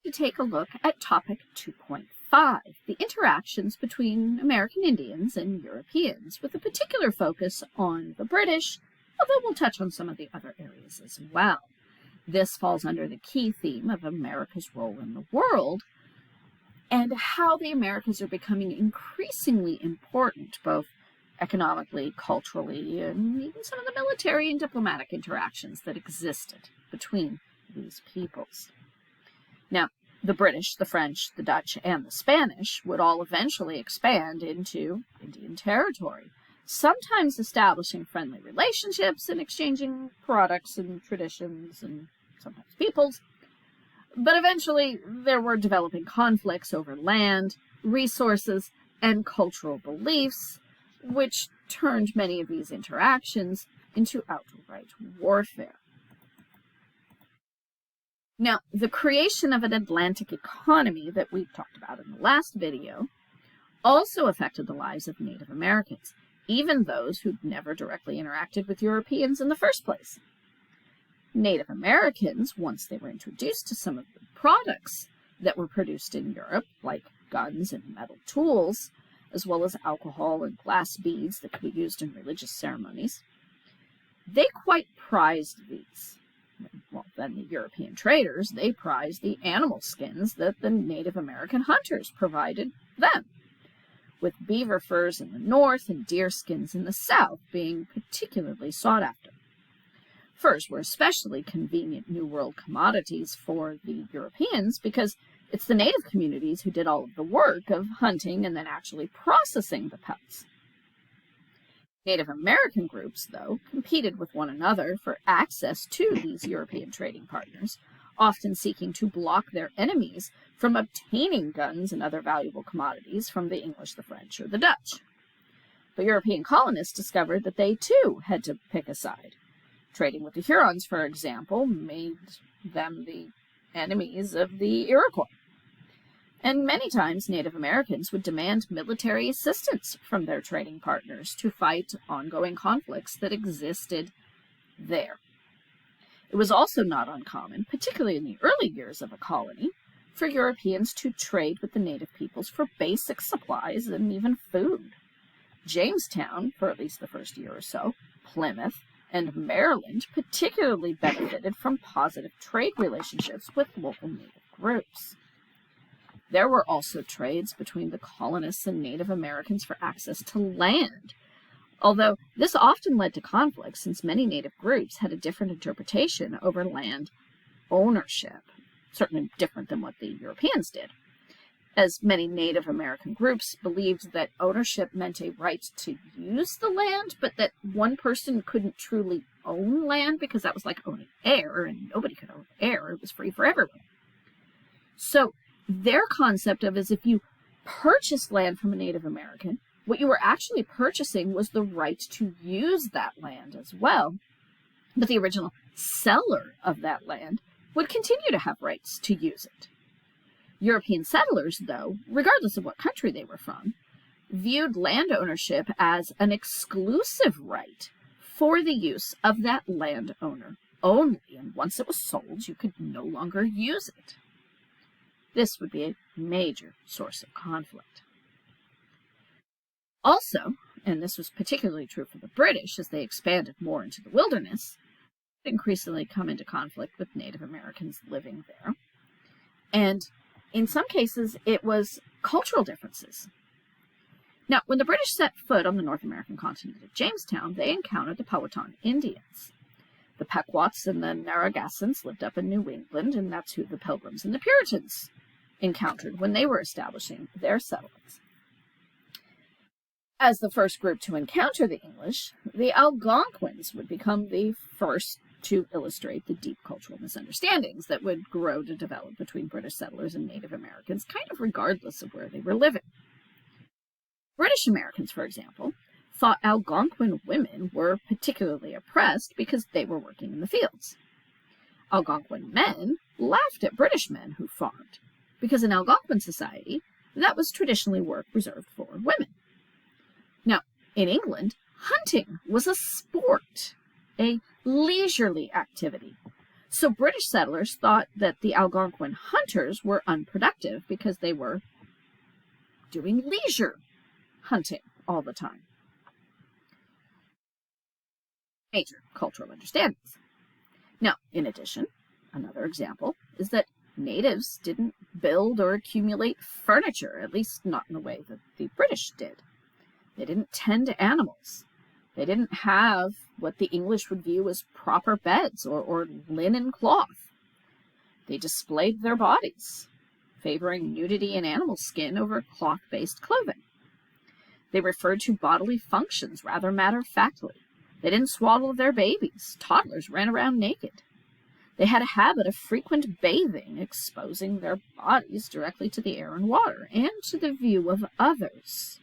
to take a look at topic 2.5, the interactions between American Indians and Europeans, with a particular focus on the British, although we'll touch on some of the other areas as well. This falls under the key theme of America's role in the world and how the Americas are becoming increasingly important, both economically, culturally, and even some of the military and diplomatic interactions that existed between these peoples. Now, the British, the French, the Dutch, and the Spanish would all eventually expand into Indian territory, sometimes establishing friendly relationships and exchanging products and traditions and sometimes peoples. But eventually, there were developing conflicts over land, resources, and cultural beliefs, which turned many of these interactions into outright warfare. Now, the creation of an Atlantic economy that we talked about in the last video also affected the lives of Native Americans, even those who'd never directly interacted with Europeans in the first place. Native Americans, once they were introduced to some of the products that were produced in Europe, like guns and metal tools, as well as alcohol and glass beads that could be used in religious ceremonies, they quite prized these. Well, then the European traders, they prized the animal skins that the Native American hunters provided them, with beaver furs in the north and deer skins in the south being particularly sought after. Furs were especially convenient New World commodities for the Europeans because it's the native communities who did all of the work of hunting and then actually processing the pelts. Native American groups, though, competed with one another for access to these European trading partners, often seeking to block their enemies from obtaining guns and other valuable commodities from the English, the French, or the Dutch. But European colonists discovered that they, too, had to pick a side. Trading with the Hurons, for example, made them the enemies of the Iroquois. And many times Native Americans would demand military assistance from their trading partners to fight ongoing conflicts that existed there. It was also not uncommon, particularly in the early years of a colony, for Europeans to trade with the native peoples for basic supplies and even food. Jamestown, for at least the first year or so, Plymouth, and Maryland particularly benefited from positive trade relationships with local native groups. There were also trades between the colonists and Native Americans for access to land, although this often led to conflict since many native groups had a different interpretation over land ownership, certainly different than what the Europeans did, as many Native American groups believed that ownership meant a right to use the land, but that one person couldn't truly own land because that was like owning air, and nobody could own air. It was free for everyone. So their concept of is if you purchased land from a Native American, what you were actually purchasing was the right to use that land as well. But the original seller of that land would continue to have rights to use it. European settlers, though, regardless of what country they were from, viewed land ownership as an exclusive right for the use of that landowner only, and once it was sold, you could no longer use it. This would be a major source of conflict. Also, and this was particularly true for the British as they expanded more into the wilderness, it increasingly come into conflict with Native Americans living there. And in some cases, it was cultural differences. Now, when the British set foot on the North American continent at Jamestown, they encountered the Powhatan Indians. The Pequots and the Narragansetts lived up in New England, and that's who the Pilgrims and the Puritans encountered when they were establishing their settlements. As the first group to encounter the English, the Algonquins would become the first to illustrate the deep cultural misunderstandings that would grow to develop between British settlers and Native Americans, kind of regardless of where they were living. British Americans, for example, thought Algonquin women were particularly oppressed because they were working in the fields. Algonquin men laughed at British men who farmed, because in Algonquin society, that was traditionally work reserved for women. Now, in England, hunting was a sport, a leisurely activity, So British settlers thought that the Algonquin hunters were unproductive because they were doing leisure hunting all the time. Major cultural understandings. Now, in addition, another example is that natives didn't build or accumulate furniture, at least not in the way that the British did. They didn't tend to animals. They didn't have what the English would view as proper beds or linen cloth. They displayed their bodies, favoring nudity in animal skin over cloth-based clothing. They referred to bodily functions rather matter-of-factly. They didn't swaddle their babies. Toddlers ran around naked. They had a habit of frequent bathing, exposing their bodies directly to the air and water, and to the view of others.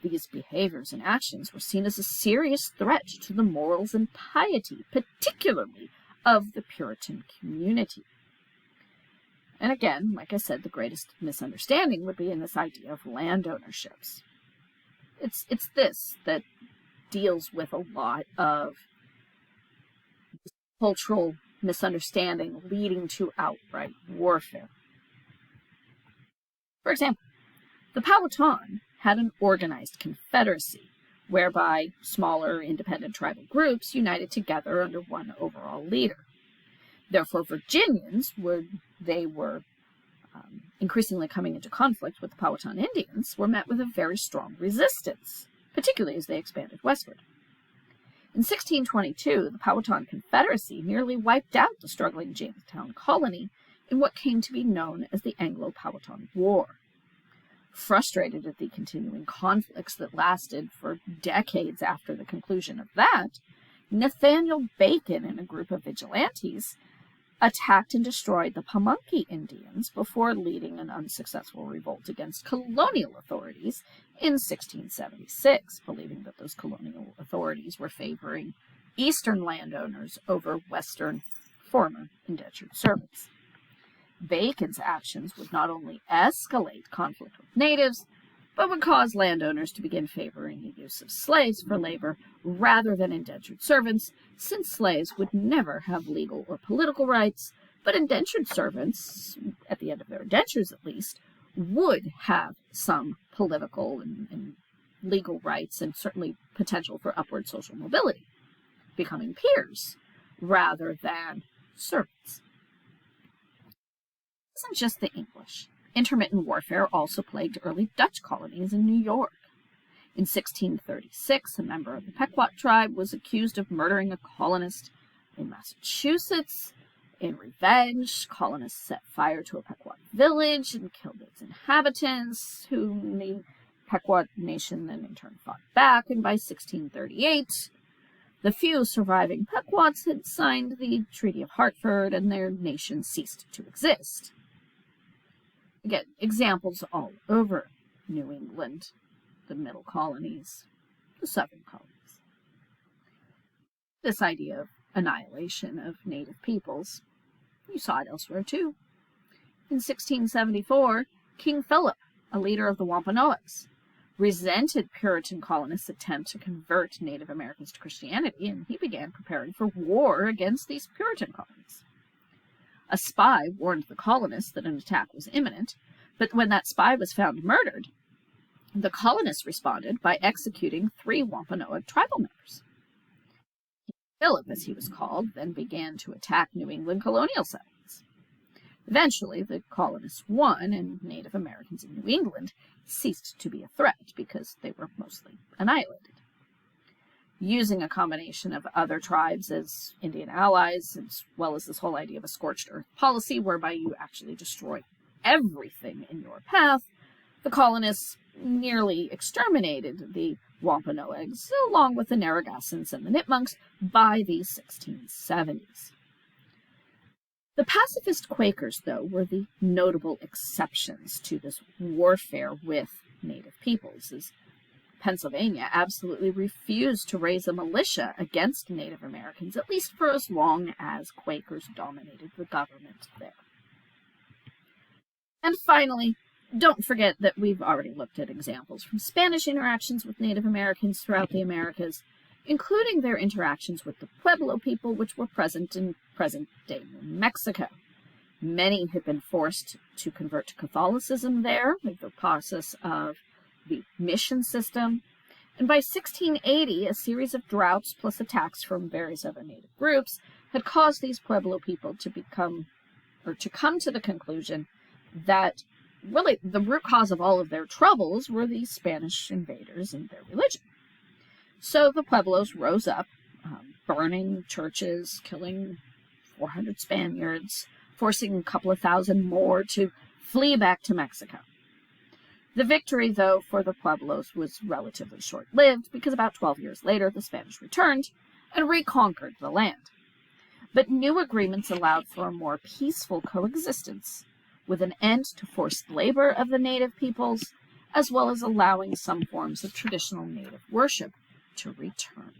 These behaviors and actions were seen as a serious threat to the morals and piety, particularly of the Puritan community. And again, like I said, the greatest misunderstanding would be in this idea of land ownerships. It's this that deals with a lot of cultural misunderstanding leading to outright warfare. For example, the Powhatan had an organized confederacy, whereby smaller independent tribal groups united together under one overall leader. Therefore, Virginians, were increasingly coming into conflict with the Powhatan Indians, were met with a very strong resistance, particularly as they expanded westward. In 1622, the Powhatan Confederacy nearly wiped out the struggling Jamestown colony in what came to be known as the Anglo-Powhatan War. Frustrated at the continuing conflicts that lasted for decades after the conclusion of that, Nathaniel Bacon and a group of vigilantes attacked and destroyed the Pamunkey Indians before leading an unsuccessful revolt against colonial authorities in 1676, believing that those colonial authorities were favoring eastern landowners over western former indentured servants. Bacon's actions would not only escalate conflict with natives, but would cause landowners to begin favoring the use of slaves for labor rather than indentured servants, since slaves would never have legal or political rights, but indentured servants, at the end of their indentures at least, would have some political and legal rights and certainly potential for upward social mobility, becoming peers rather than servants. It wasn't just the English. Intermittent warfare also plagued early Dutch colonies in New York. In 1636, a member of the Pequot tribe was accused of murdering a colonist in Massachusetts. In revenge, colonists set fire to a Pequot village and killed its inhabitants, whom the Pequot nation then in turn fought back, and by 1638, the few surviving Pequots had signed the Treaty of Hartford, and their nation ceased to exist. Again, examples all over New England, the middle colonies, the southern colonies. This idea of annihilation of native peoples, you saw it elsewhere too. In 1674, King Philip, a leader of the Wampanoags, resented Puritan colonists' attempt to convert Native Americans to Christianity, and he began preparing for war against these Puritan colonies. A spy warned the colonists that an attack was imminent, but when that spy was found murdered, the colonists responded by executing 3 Wampanoag tribal members. Philip, as he was called, then began to attack New England colonial settlements. Eventually, the colonists won, and Native Americans in New England ceased to be a threat because they were mostly annihilated. Using a combination of other tribes as Indian allies, as well as this whole idea of a scorched earth policy whereby you actually destroy everything in your path, the colonists nearly exterminated the Wampanoags, along with the Narragansetts and the Nipmunks, by the 1670s. The pacifist Quakers, though, were the notable exceptions to this warfare with native peoples, as Pennsylvania absolutely refused to raise a militia against Native Americans, at least for as long as Quakers dominated the government there. And finally, don't forget that we've already looked at examples from Spanish interactions with Native Americans throughout the Americas, including their interactions with the Pueblo people, which were present in present-day New Mexico. Many had been forced to convert to Catholicism there, with the process of the mission system. And by 1680, a series of droughts plus attacks from various other native groups had caused these Pueblo people to come to the conclusion that really the root cause of all of their troubles were these Spanish invaders and their religion. So the Pueblos rose up, burning churches, killing 400 Spaniards, forcing a couple of thousand more to flee back to Mexico. The victory, though, for the Pueblos was relatively short-lived, because about 12 years later the Spanish returned and reconquered the land. But new agreements allowed for a more peaceful coexistence, with an end to forced labor of the native peoples, as well as allowing some forms of traditional native worship to return.